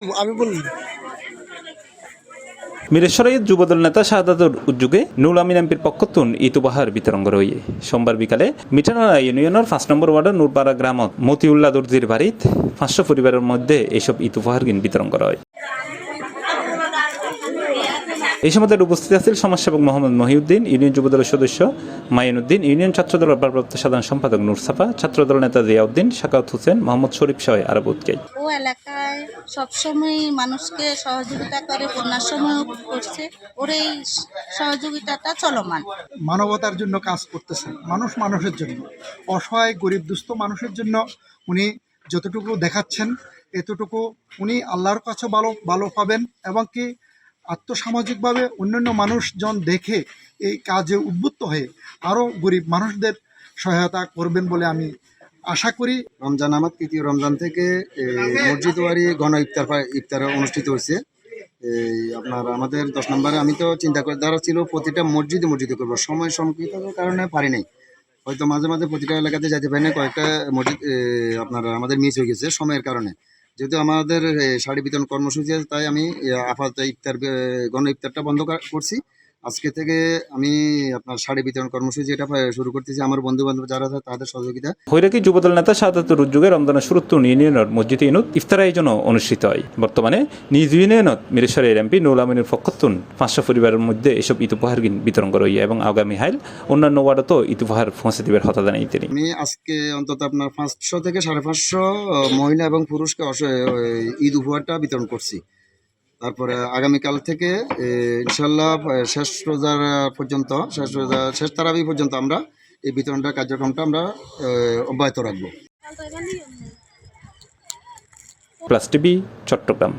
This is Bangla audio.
আমি বলি মিরেশ্বর যুবদল নেতা শাহাদাতুর উদ্যোগে নুল আমিন এমপির পক্ষতুন ঈদ উপহার বিতরণ করা হয়ে সোমবার বিকালে মিঠানালা ইউনিয়নের 5 নম্বর ওয়ার্ডের নূরপাড়া গ্রামত মতিউল্লাহ দর্জির বাড়িত 500 পরিবারের মধ্যে এইসব ঈদ উপহার বিতরণ করা হয়। এই সময় উপস্থিত আছেন সমাজসেবক মোহাম্মদ মহিউদ্দিন, ইউনিয়ন যুবদলের সদস্য মাইনুদ্দিন, ইউনিয়ন ছাত্রদলের ভারপ্রাপ্ত সাধারণ সম্পাদক নূর সাফা, ছাত্রদল নেতা জিয়াউদ্দিন, শাকাউত হোসেন, মোহাম্মদ শরীফ সহ আরো বহুতকেই। ও এলাকায় সবসময় মানুষকে সহযোগিতা করে, বন্যার সময় করছে, ওর এই সহযোগিতাটা চলমান। মানবতার জন্য কাজ করতেছেন, মানুষ মানুষের জন্য, অসহায় গরিব দুস্থ মানুষের জন্য উনি যতটুকু দেখাচ্ছেন এতটুকু উনি আল্লাহর কাছে ভালো পাবেন এবং কি আত্মসামাজিকভাবে অন্যান্য মানুষজন দেখে এই কাজে উদ্বুদ্ধ হয়ে আরও গরিব মানুষদের সহায়তা করবেন বলে আমি আশা করি। রমজান আমার তৃতীয় রমজান থেকে মসজিদ ওয়ারি গণ ইফতার অনুষ্ঠিত হয়েছে। আপনার আমাদের 10 নম্বরে আমি তো চিন্তা করে দ্বারা ছিল প্রতিটা মসজিদে করবো, সময় সংকীর্ণতার কারণে পারি নাই, হয়তো মাঝে মাঝে প্রতিটা এলাকাতে যেতে পারি না, কয়েকটা মসজিদ আপনার আমাদের মিস হয়ে গেছে সময়ের কারণে। যেহেতু আমাদের শাড়ি বিতরণ কর্মসূচি আছে, তাই আমি আপাতত গণ ইফতারটা বন্ধ করছি। আজকে থেকে আমি আপনার শাড়ি বিতরণ কর্মসূচি এটা শুরু করতেছি আমার বন্ধু বান্ধব যারা আছে তাদের সহযোগিতা। হৈরাকি যুবদল নেতা শাহাদাতুর উদ্যোগে রমজানের শুরুত্তুন ইউনিয়নের মসজিদ ইনুত ইফতার আয়োজন অনুষ্ঠিত হয়। বর্তমানে নিজ ইউনিয়নত মিরেশ্বরের এমপি নুল আমিনের পক্ষতুন 500 পরিবারের মধ্যে এসব ঈদ উপহার বিতরণ করা হয় এবং আগামী হাইল অন্যান্য ওয়ার্ডতো ঈদ উপহার পৌঁছে দিবার কথা জানাই তিনি। আমি আজকে অন্তত আপনার 500 থেকে 550 মহিলা এবং পুরুষকে ঈদ উপহারটা বিতরণ করছি। তারপরে আগামীকাল থেকে ইনশাল্লাহ শেষ তারাবি পর্যন্ত আমরা এই বিতরণটা কার্যক্রমটা আমরা অব্যাহত রাখবো। Plus TV, Chittagong.